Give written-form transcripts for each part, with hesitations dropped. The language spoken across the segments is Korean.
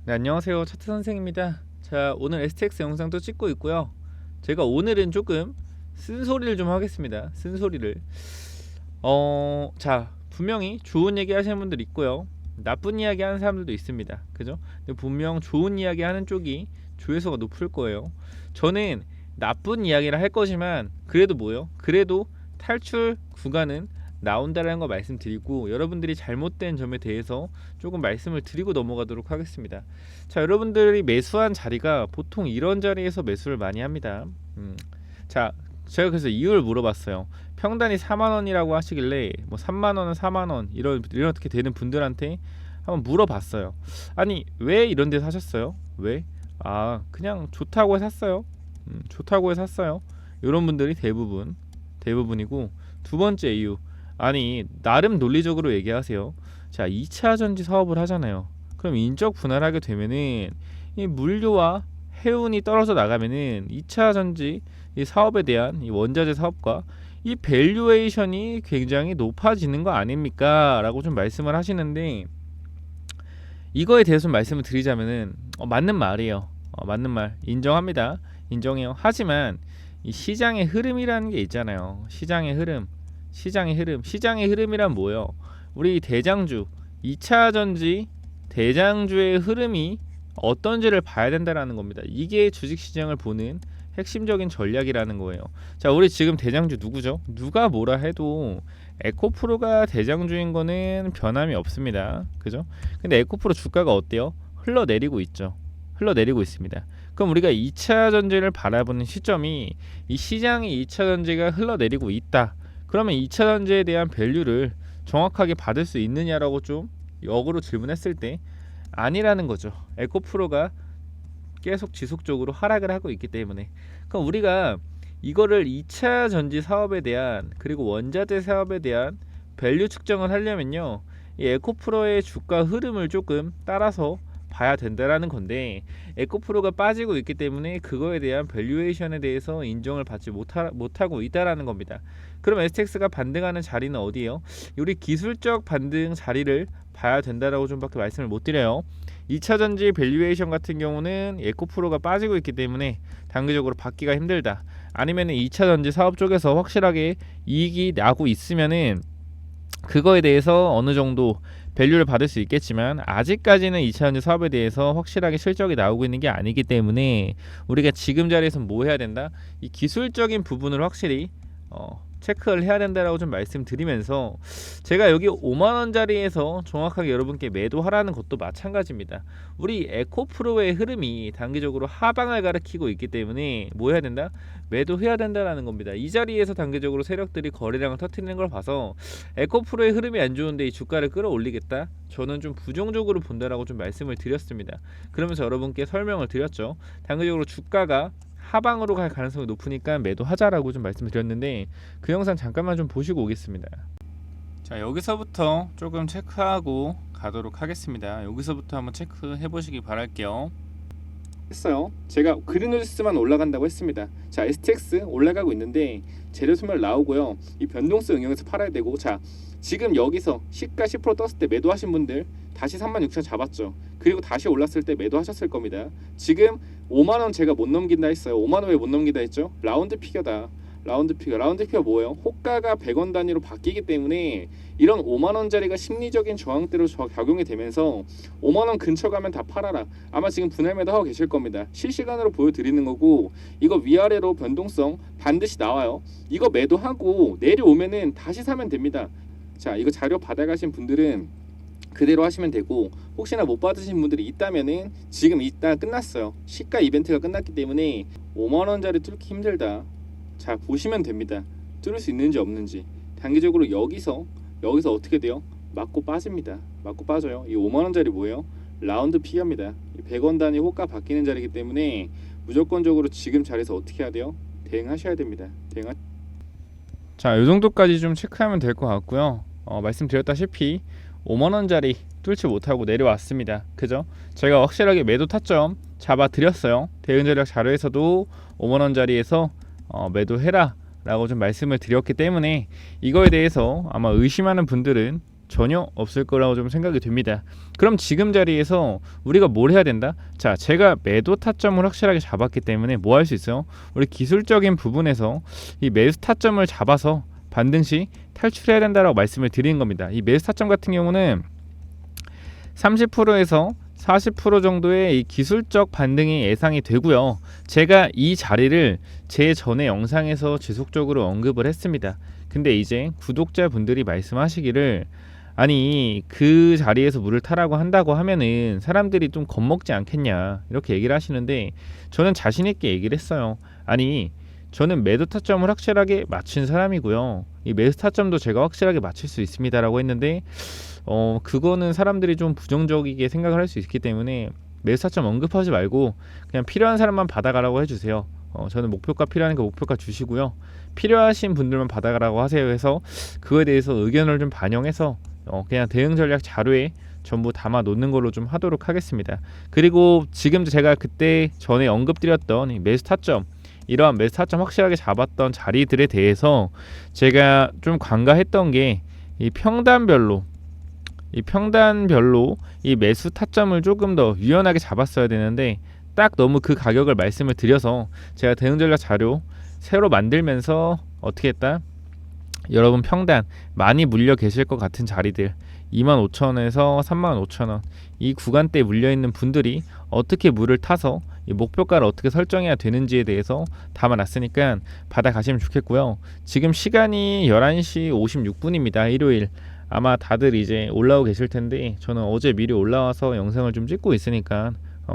네, 안녕하세요. 차트 선생입니다. 자, 오늘 STX 영상도 찍고 있고요. 제가 오늘은 조금 쓴소리를 좀 하겠습니다. 쓴소리를. 자, 분명히 좋은 얘기 하시는 분들 있고요. 나쁜 이야기 하는 사람들도 있습니다. 그죠? 근데 분명 좋은 이야기 하는 쪽이 조회수가 높을 거예요. 저는 나쁜 이야기를 할 거지만 그래도 뭐요? 그래도 탈출 구간은 나온다라는 거 말씀드리고, 여러분들이 잘못된 점에 대해서 조금 말씀을 드리고 넘어가도록 하겠습니다. 자, 여러분들이 매수한 자리가 보통 이런 자리에서 매수를 많이 합니다. 자, 제가 그래서 이유를 물어봤어요. 평단이 4만원이라고 하시길래 뭐 3만원은 4만원 이렇게 되는 분들한테 한번 물어봤어요. 아니, 왜 이런 데 사셨어요? 왜? 아, 그냥 좋다고 해서 샀어요. 좋다고 해서 샀어요. 이런 분들이 대부분이고, 두 번째 이유, 아니 나름 논리적으로 얘기하세요. 자, 2차 전지 사업을 하잖아요. 그럼 인적 분할하게 되면은 이 물류와 해운이 떨어져 나가면은 2차 전지 이 사업에 대한 이 원자재 사업과 이 밸류에이션이 굉장히 높아지는 거 아닙니까? 라고 좀 말씀을 하시는데, 이거에 대해서 좀 말씀을 드리자면은 맞는 말이에요. 맞는 말 인정합니다. 인정해요. 하지만 이 시장의 흐름이라는 게 있잖아요. 시장의 흐름이란 뭐예요? 우리 대장주 2차 전지 대장주의 흐름이 어떤지를 봐야 된다라는 겁니다. 이게 주식시장을 보는 핵심적인 전략이라는 거예요. 자, 우리 지금 대장주 누구죠? 누가 뭐라 해도 에코프로가 대장주인 거는 변함이 없습니다. 그죠? 근데 에코프로 주가가 어때요? 흘러내리고 있죠. 흘러내리고 있습니다. 그럼 우리가 2차 전지를 바라보는 시점이, 이 시장이 2차 전지가 흘러내리고 있다. 그러면 2차 전지에 대한 밸류를 정확하게 받을 수 있느냐라고 좀 역으로 질문했을 때 아니라는 거죠. 에코프로가 계속 지속적으로 하락을 하고 있기 때문에. 그럼 우리가 이거를 2차 전지 사업에 대한, 그리고 원자재 사업에 대한 밸류 측정을 하려면요, 이 에코프로의 주가 흐름을 조금 따라서 봐야 된다라는 건데, 에코프로가 빠지고 있기 때문에 그거에 대한 밸류에이션에 대해서 인정을 받지 못하고 있다라는 겁니다. 그럼 STX가 반등하는 자리는 어디예요? 우리 기술적 반등 자리를 봐야 된다라고 좀밖에 말씀을 못 드려요. 2차 전지 밸류에이션 같은 경우는 에코프로가 빠지고 있기 때문에 단기적으로 받기가 힘들다. 아니면 2차 전지 사업 쪽에서 확실하게 이익이 나고 있으면은 그거에 대해서 어느 정도 밸류를 받을 수 있겠지만, 아직까지는 2차 전지 사업에 대해서 확실하게 실적이 나오고 있는 게 아니기 때문에 우리가 지금 자리에서 뭐 해야 된다? 이 기술적인 부분을 확실히 체크를 해야 된다라고 좀 말씀드리면서, 제가 여기 5만원짜리에서 정확하게 여러분께 매도하라는 것도 마찬가지입니다. 우리 에코프로의 흐름이 단기적으로 하방을 가리키고 있기 때문에 뭐 해야 된다? 매도해야 된다라는 겁니다. 이 자리에서 단기적으로 세력들이 거래량을 터뜨리는 걸 봐서 에코프로의 흐름이 안 좋은데 이 주가를 끌어올리겠다? 저는 좀 부정적으로 본다라고 좀 말씀을 드렸습니다. 그러면서 여러분께 설명을 드렸죠. 단기적으로 주가가 하방으로 갈 가능성이 높으니까 매도하자라고 좀 말씀을 드렸는데, 그 영상 잠깐만 좀 보시고 오겠습니다. 자, 여기서부터 조금 체크하고 가도록 하겠습니다. 여기서부터 한번 체크해 보시기 바랄게요. 했어요. 제가 그린우스만 올라간다고 했습니다. 자, STX 올라가고 있는데 재료 소멸 나오고요. 이 변동성 응용해서 팔아야 되고, 자, 지금 여기서 시가 10% 떴을 때 매도하신 분들 다시 36,000 잡았죠. 그리고 다시 올랐을 때 매도하셨을 겁니다. 지금 5만원 제가 못 넘긴다 했어요. 5만원 왜 못 넘긴다 했죠? 라운드 피겨다. 라운드 피겨 뭐예요? 호가가 100원 단위로 바뀌기 때문에 이런 5만원짜리가 심리적인 저항대로 작용이 되면서 5만원 근처 가면 다 팔아라. 아마 지금 분할 매도 하고 계실 겁니다. 실시간으로 보여드리는 거고, 이거 위아래로 변동성 반드시 나와요. 이거 매도하고 내려오면은 다시 사면 됩니다. 자, 이거 자료 받아가신 분들은 그대로 하시면 되고, 혹시나 못 받으신 분들이 있다면은 지금 이따 끝났어요. 시가 이벤트가 끝났기 때문에 5만원짜리 뚫기 힘들다. 자, 보시면 됩니다. 뚫을 수 있는지 없는지. 단기적으로 여기서 어떻게 돼요? 맞고 빠집니다. 맞고 빠져요. 이 5만원짜리 뭐예요? 라운드 피겨입니다. 100원 단위 호가 바뀌는 자리이기 때문에 무조건적으로 지금 자리에서 어떻게 해야 돼요? 대응하셔야 됩니다. 자, 이 정도까지 좀 체크하면 될 것 같고요. 말씀드렸다시피 5만원짜리 뚫지 못하고 내려왔습니다. 그죠? 제가 확실하게 매도 타점 잡아드렸어요. 대응전략 자료에서도 5만원짜리에서 매도해라 라고 좀 말씀을 드렸기 때문에, 이거에 대해서 아마 의심하는 분들은 전혀 없을 거라고 좀 생각이 됩니다. 그럼 지금 자리에서 우리가 뭘 해야 된다? 자, 제가 매도 타점을 확실하게 잡았기 때문에 뭐 할 수 있어요? 우리 기술적인 부분에서 이 매수 타점을 잡아서 반등시 탈출해야 된다라고 말씀을 드리는 겁니다. 이 매수 타점 같은 경우는 30%에서 40% 정도의 이 기술적 반등이 예상이 되고요. 제가 이 자리를 제 전에 영상에서 지속적으로 언급을 했습니다. 근데 이제 구독자분들이 말씀하시기를 아니 그 자리에서 물을 타라고 한다고 하면은 사람들이 좀 겁먹지 않겠냐 이렇게 얘기를 하시는데 저는 자신 있게 얘기를 했어요. 아니 저는 매도 타점을 확실하게 맞춘 사람이고요. 이 매수 타점도 제가 확실하게 맞출 수 있습니다라고 했는데 그거는 사람들이 좀 부정적이게 생각을 할 수 있기 때문에 매수 타점 언급하지 말고 그냥 필요한 사람만 받아가라고 해주세요. 저는 목표가 필요하니까 목표가 주시고요. 필요하신 분들만 받아가라고 하세요 해서 그거에 대해서 의견을 좀 반영해서 그냥 대응 전략 자료에 전부 담아 놓는 걸로 좀 하도록 하겠습니다. 그리고 지금 제가 그때 전에 언급드렸던 이 매수 타점 이러한 매수 타점 확실하게 잡았던 자리들에 대해서 제가 좀 간과했던 게 이 평단별로 이 매수 타점을 조금 더 유연하게 잡았어야 되는데 딱 너무 그 가격을 말씀을 드려서 제가 대응 전략 자료 새로 만들면서 어떻게 했다? 여러분 평단 많이 물려 계실 것 같은 자리들 25,000원에서 35,000원 이 구간대에 물려있는 분들이 어떻게 물을 타서 이 목표가를 어떻게 설정해야 되는지에 대해서 담아놨으니까 받아가시면 좋겠고요. 지금 시간이 11시 56분입니다. 일요일 아마 다들 이제 올라오고 계실 텐데 저는 어제 미리 올라와서 영상을 좀 찍고 있으니까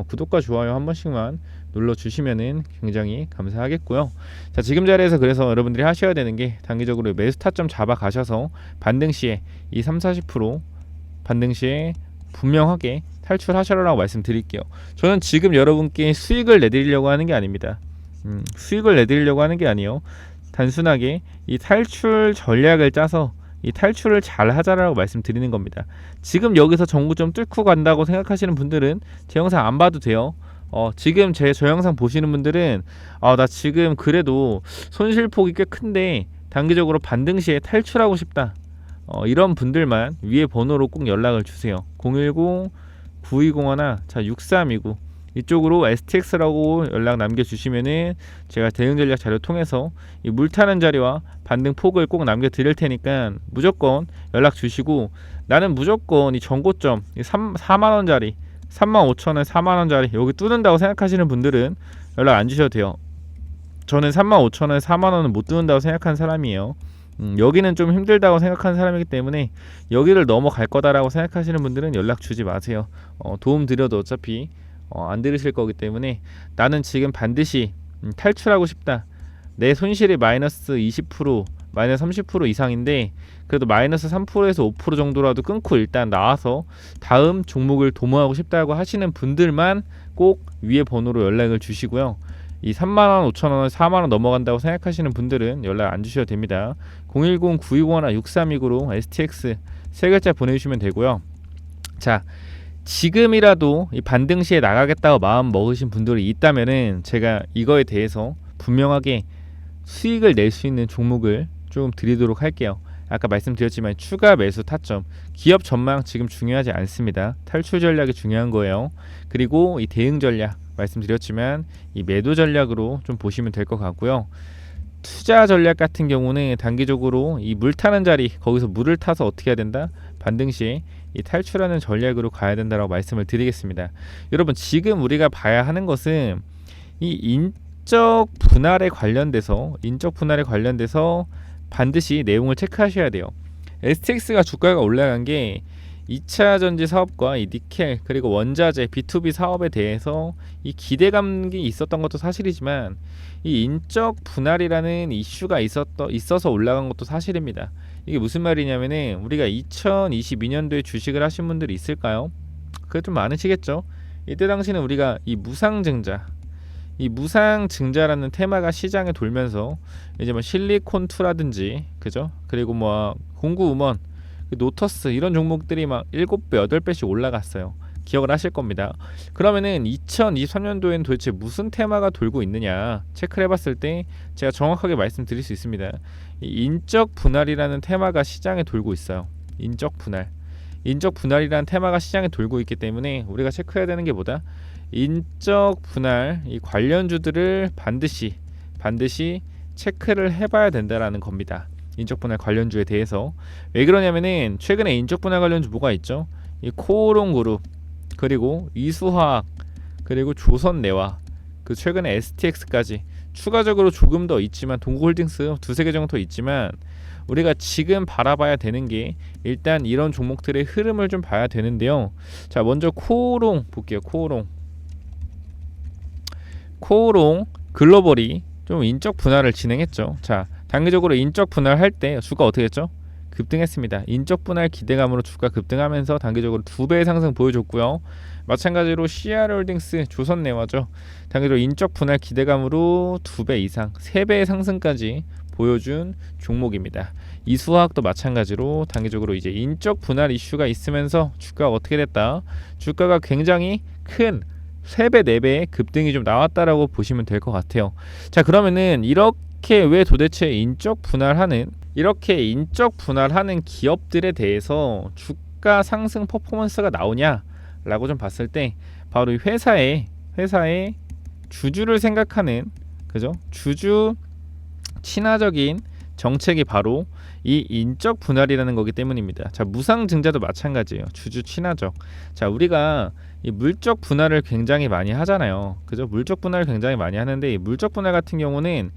구독과 좋아요 한 번씩만 눌러주시면은 굉장히 감사하겠고요. 자, 지금 자리에서 그래서 여러분들이 하셔야 되는 게 단기적으로 매수 타점 잡아 가셔서 반등 시에 이 30-40% 반등 시에 분명하게 탈출하셔라라고 말씀드릴게요. 저는 지금 여러분께 수익을 내드리려고 하는 게 아닙니다. 수익을 내드리려고 하는 게 아니에요. 단순하게 이 탈출 전략을 짜서 이 탈출을 잘 하자라고 말씀드리는 겁니다. 지금 여기서 정구점 뚫고 간다고 생각하시는 분들은 제 영상 안 봐도 돼요. 지금 저 영상 보시는 분들은 나 지금 그래도 손실폭이 꽤 큰데 단기적으로 반등 시에 탈출하고 싶다. 이런 분들만 위에 번호로 꼭 연락을 주세요. 010-9201 6329 이쪽으로 STX라고 연락 남겨주시면은 제가 대응 전략 자료 통해서 이 물타는 자리와 반등 폭을 꼭 남겨드릴 테니까 무조건 연락 주시고 나는 무조건 이 전고점 4만원짜리 35,000원 4만원짜리 여기 뚫는다고 생각하시는 분들은 연락 안 주셔도 돼요. 저는 35,000원 4만원은 못 뚫는다고 생각하는 사람이에요. 여기는 좀 힘들다고 생각하는 사람이기 때문에 여기를 넘어갈 거다라고 생각하시는 분들은 연락 주지 마세요. 도움 드려도 어차피 안 들으실 거기 때문에 나는 지금 반드시 탈출하고 싶다. 내 손실이 마이너스 20% 마이너스 30% 이상인데 그래도 마이너스 3%에서 5% 정도라도 끊고 일단 나와서 다음 종목을 도모하고 싶다고 하시는 분들만 꼭 위에 번호로 연락을 주시고요. 이 3만원, 5천원, 4만원 넘어간다고 생각하시는 분들은 연락 안 주셔도 됩니다. 010-9201-6329로 STX 세 글자 보내주시면 되고요. 자, 지금이라도 이 반등 시에 나가겠다고 마음 먹으신 분들이 있다면은 제가 이거에 대해서 분명하게 수익을 낼 수 있는 종목을 좀 드리도록 할게요. 아까 말씀드렸지만 추가 매수 타점, 기업 전망 지금 중요하지 않습니다. 탈출 전략이 중요한 거예요. 그리고 이 대응 전략 말씀드렸지만 이 매도 전략으로 좀 보시면 될 것 같고요. 투자 전략 같은 경우는 단기적으로 이 물 타는 자리 거기서 물을 타서 어떻게 해야 된다? 반등 시에 이 탈출하는 전략으로 가야 된다라고 말씀을 드리겠습니다. 여러분 지금 우리가 봐야 하는 것은 이 인적 분할에 관련돼서 반드시 내용을 체크하셔야 돼요. STX가 주가가 올라간 게 2차 전지 사업과 이 니켈 그리고 원자재 B2B 사업에 대해서 이 기대감이 있었던 것도 사실이지만 이 인적 분할이라는 이슈가 있어서 올라간 것도 사실입니다. 이게 무슨 말이냐면은 우리가 2022년도에 주식을 하신 분들이 있을까요? 그게 좀 많으시겠죠. 이때 당시는 우리가 이 무상증자라는 테마가 시장에 돌면서 이제 뭐 실리콘2라든지 그죠? 그리고 뭐 공구음원 노터스 이런 종목들이 막 7배, 8배씩 올라갔어요. 기억을 하실 겁니다. 그러면은 2023년도에는 도대체 무슨 테마가 돌고 있느냐 체크를 해봤을 때 제가 정확하게 말씀드릴 수 있습니다. 이 인적 분할이라는 테마가 시장에 돌고 있어요. 인적 분할. 인적 분할이라는 테마가 시장에 돌고 있기 때문에 우리가 체크해야 되는 게 뭐다? 인적 분할 이 관련주들을 반드시 체크를 해봐야 된다라는 겁니다. 인적 분할 관련주에 대해서. 왜 그러냐면은 최근에 인적 분할 관련주 뭐가 있죠? 이 코오롱 그룹, 그리고 이수화학, 그리고 조선내와, 그 최근에 STX까지 추가적으로 조금 더 있지만 동국홀딩스 두세 개 정도 더 있지만 우리가 지금 바라봐야 되는 게 일단 이런 종목들의 흐름을 좀 봐야 되는데요. 자, 먼저 코오롱 볼게요. 코오롱 글로벌이 좀 인적 분할을 진행했죠. 자, 단기적으로 인적 분할할 때 주가 어떻게 했죠? 급등했습니다. 인적 분할 기대감으로 주가 급등하면서 단기적으로 2배의 상승 보여줬고요. 마찬가지로 CR홀딩스 조선내화죠. 단기적으로 인적 분할 기대감으로 2배 이상, 3배의 상승까지 보여준 종목입니다. 이수화학도 마찬가지로 단기적으로 이제 인적 분할 이슈가 있으면서 주가가 어떻게 됐다? 주가가 굉장히 큰 3배, 4배의 급등이 좀 나왔다라고 보시면 될 것 같아요. 자, 그러면은 이렇게 왜 도대체 인적 분할하는 기업들에 대해서 주가 상승 퍼포먼스가 나오냐라고 좀 봤을 때 바로 이 회사의 주주를 생각하는, 그죠? 주주 친화적인 정책이 바로 이 인적 분할이라는 거기 때문입니다. 자, 무상증자도 마찬가지예요. 주주 친화적. 자, 우리가 이 물적 분할을 굉장히 많이 하잖아요. 그죠? 물적 분할을 굉장히 많이 하는데 이 물적 분할 같은 경우는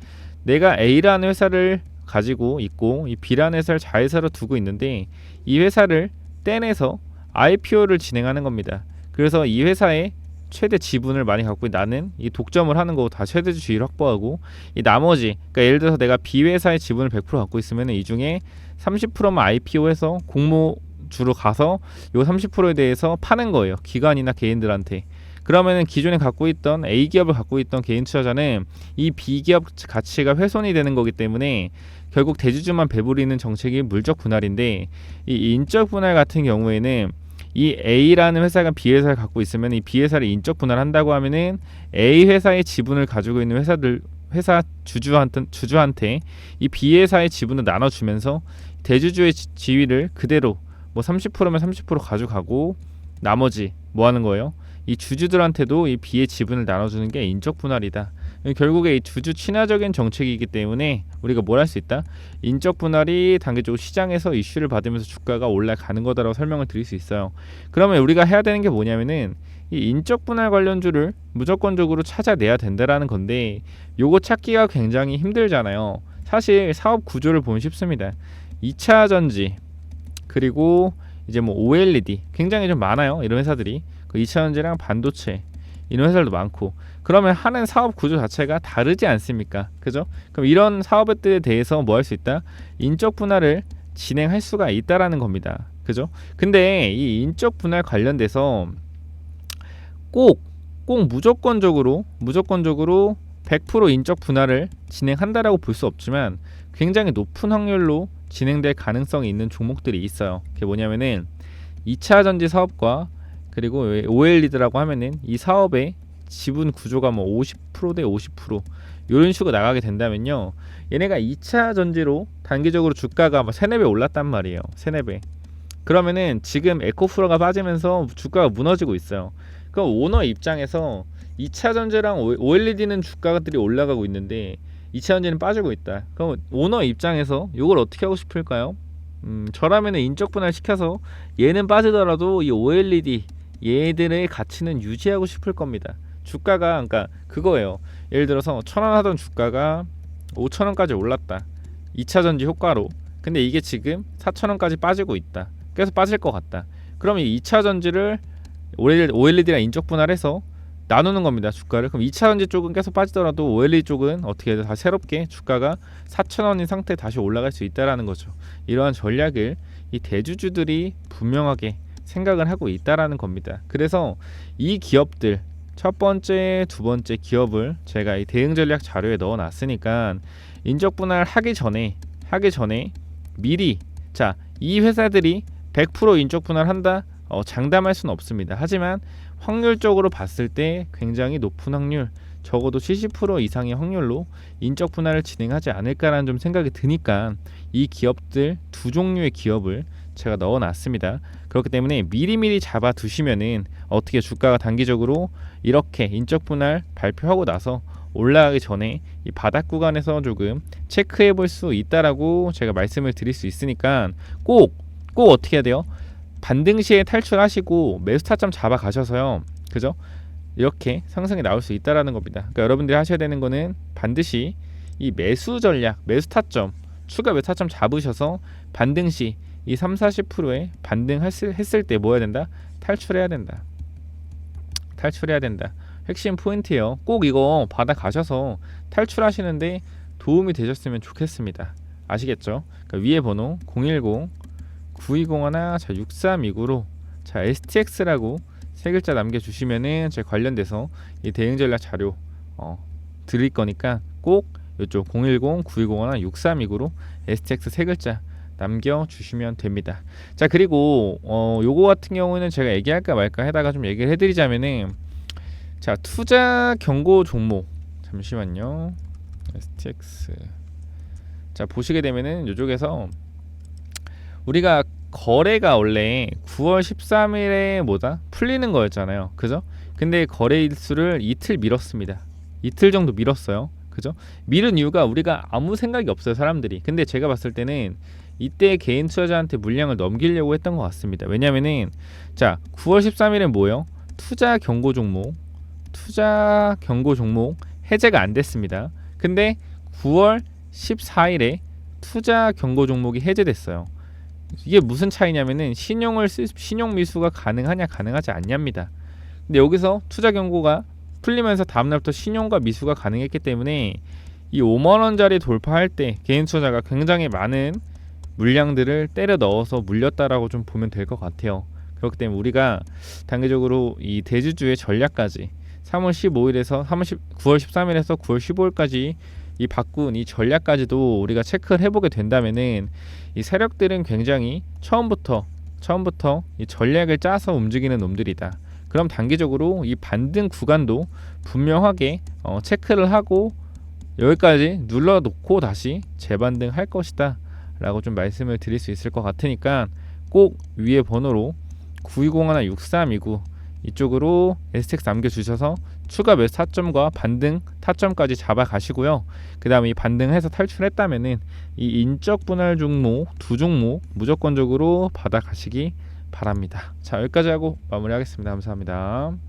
내가 A라는 회사를 가지고 있고 이 B라는 회사를 자회사로 두고 있는데 이 회사를 떼내서 IPO를 진행하는 겁니다. 그래서 이 회사의 최대 지분을 많이 갖고 나는 이 독점을 하는 거고 다 최대 주의를 확보하고 이 나머지, 그러니까 예를 들어서 내가 B 회사의 지분을 100% 갖고 있으면 이 중에 30%만 IPO해서 공모주로 가서 요 30%에 대해서 파는 거예요. 기관이나 개인들한테. 그러면은 기존에 갖고 있던 A 기업을 갖고 있던 개인 투자자는 이 B 기업 가치가 훼손이 되는 거기 때문에 결국 대주주만 배부리는 정책이 물적 분할인데, 이 인적 분할 같은 경우에는 이 A라는 회사가 B 회사를 갖고 있으면 이 B 회사를 인적 분할한다고 하면은 A 회사의 지분을 가지고 있는 회사 주주한테 이 B 회사의 지분을 나눠주면서 대주주의 지위를 그대로 뭐 30%면 30% 가져가고 나머지 뭐 하는 거예요? 이 주주들한테도 이 B의 지분을 나눠주는 게 인적 분할이다. 결국에 이 주주 친화적인 정책이기 때문에 우리가 뭘 할 수 있다? 인적 분할이 단기적으로 시장에서 이슈를 받으면서 주가가 올라가는 거다라고 설명을 드릴 수 있어요. 그러면 우리가 해야 되는 게 뭐냐면은 이 인적 분할 관련주를 무조건적으로 찾아내야 된다라는 건데 요거 찾기가 굉장히 힘들잖아요. 사실 사업 구조를 보면 쉽습니다. 2차 전지 그리고 이제 뭐 OLED 굉장히 좀 많아요. 이런 회사들이 그 2차 전지랑 반도체 이런 회사들도 많고, 그러면 하는 사업 구조 자체가 다르지 않습니까? 그죠? 그럼 이런 사업들에 대해서 뭐 할 수 있다? 인적 분할을 진행할 수가 있다라는 겁니다. 그죠? 근데 이 인적 분할 관련돼서 꼭 무조건적으로 100% 인적 분할을 진행한다라고 볼 수 없지만 굉장히 높은 확률로 진행될 가능성이 있는 종목들이 있어요. 그게 뭐냐면은 2차 전지 사업과 그리고 OLED라고 하면은 이 사업의 지분 구조가 뭐 50% 대 50% 이런 식으로 나가게 된다면요, 얘네가 2차 전지로 단기적으로 주가가 막 3, 4배 올랐단 말이에요. 3, 4배. 그러면은 지금 에코프로가 빠지면서 주가가 무너지고 있어요. 그럼 오너 입장에서 2차 전지랑 OLED는 주가들이 올라가고 있는데 2차 전지는 빠지고 있다. 그럼 오너 입장에서 이걸 어떻게 하고 싶을까요? 저라면은 인적 분할 시켜서 얘는 빠지더라도 이 OLED 얘들의 가치는 유지하고 싶을 겁니다. 주가가 그러니까 그거예요. 예를 들어서 1,000원 하던 주가가 5,000원까지 올랐다. 2차 전지 효과로. 근데 이게 지금 4,000원까지 빠지고 있다. 계속 빠질 것 같다. 그러면 이 2차 전지를 OLED랑 인적 분할해서 나누는 겁니다. 주가를. 그럼 2차 전지 쪽은 계속 빠지더라도 OLED 쪽은 어떻게 해도 다시 새롭게 주가가 4,000원인 상태에 다시 올라갈 수 있다라는 거죠. 이러한 전략을 이 대주주들이 분명하게 생각을 하고 있다라는 겁니다. 그래서 이 기업들 첫 번째, 두 번째 기업을 제가 이 대응 전략 자료에 넣어 놨으니까 인적 분할 하기 전에 미리 이 회사들이 100% 인적 분할 한다 장담할 수는 없습니다. 하지만 확률적으로 봤을 때 굉장히 높은 확률, 적어도 70% 이상의 확률로 인적 분할을 진행하지 않을까라는 좀 생각이 드니까 이 기업들 두 종류의 기업을 제가 넣어놨습니다. 그렇기 때문에 미리미리 잡아두시면은 어떻게 주가가 단기적으로 이렇게 인적 분할 발표하고 나서 올라가기 전에 이 바닥 구간에서 조금 체크해 볼 수 있다라고 제가 말씀을 드릴 수 있으니까 꼭 어떻게 해야 돼요? 반등 시에 탈출하시고 매수 타점 잡아 가셔서요. 그죠? 이렇게 상승이 나올 수 있다라는 겁니다. 그러니까 여러분들이 하셔야 되는 거는 반드시 이 매수 전략, 매수 타점, 추가 매수 타점 잡으셔서 반등 시 이 3-40%에 반등했을 때 뭐 해야 된다? 탈출해야 된다. 탈출해야 된다. 핵심 포인트예요. 꼭 이거 받아 가셔서 탈출하시는데 도움이 되셨으면 좋겠습니다. 아시겠죠? 그러니까 위에 번호 010-9201-6329로 자 STX라고 세 글자 남겨주시면은 제 관련돼서 이 대응 전략 자료 드릴 거니까 꼭 이쪽 010-9201-6329로 STX 세 글자 남겨주시면 됩니다. 자 그리고 요거 같은 경우는 제가 얘기할까 말까 하다가 좀 얘기를 해드리자면은 자 투자 경고 종목 잠시만요. STX 자 보시게 되면은 요쪽에서 우리가 거래가 원래 9월 13일에 뭐다 풀리는 거였잖아요. 그죠? 근데 거래 일수를 이틀 미뤘습니다. 이틀 정도 미뤘어요. 그죠? 미룬 이유가 우리가 아무 생각이 없어요, 사람들이. 근데 제가 봤을 때는 이때 개인 투자자한테 물량을 넘기려고 했던 것 같습니다. 왜냐면은 자 9월 13일엔 뭐예요? 투자 경고 종목 해제가 안 됐습니다. 근데 9월 14일에 투자 경고 종목이 해제됐어요. 이게 무슨 차이냐면은 신용 미수가 가능하지 않냐입니다. 근데 여기서 투자 경고가 풀리면서 다음날부터 신용과 미수가 가능했기 때문에 이 5만원짜리 돌파할 때 개인 투자자가 굉장히 많은 물량들을 때려 넣어서 물렸다라고 좀 보면 될 것 같아요. 그렇기 때문에 우리가 단기적으로 이 대주주의 전략까지 3월 15일에서 9월 13일에서 9월 15일까지 이 바꾼 이 전략까지도 우리가 체크를 해보게 된다면은 이 세력들은 굉장히 처음부터 이 전략을 짜서 움직이는 놈들이다. 그럼 단기적으로 이 반등 구간도 분명하게 체크를 하고 여기까지 눌러놓고 다시 재반등할 것이다 라고 좀 말씀을 드릴 수 있을 것 같으니까 꼭 위에 번호로 9201-6329 이쪽으로 STX 남겨주셔서 추가 매수 타점과 반등 타점까지 잡아 가시고요. 그 다음에 이 반등해서 탈출했다면은 이 인적 분할 종목 두 종목 무조건적으로 받아 가시기 바랍니다. 자 여기까지 하고 마무리하겠습니다. 감사합니다.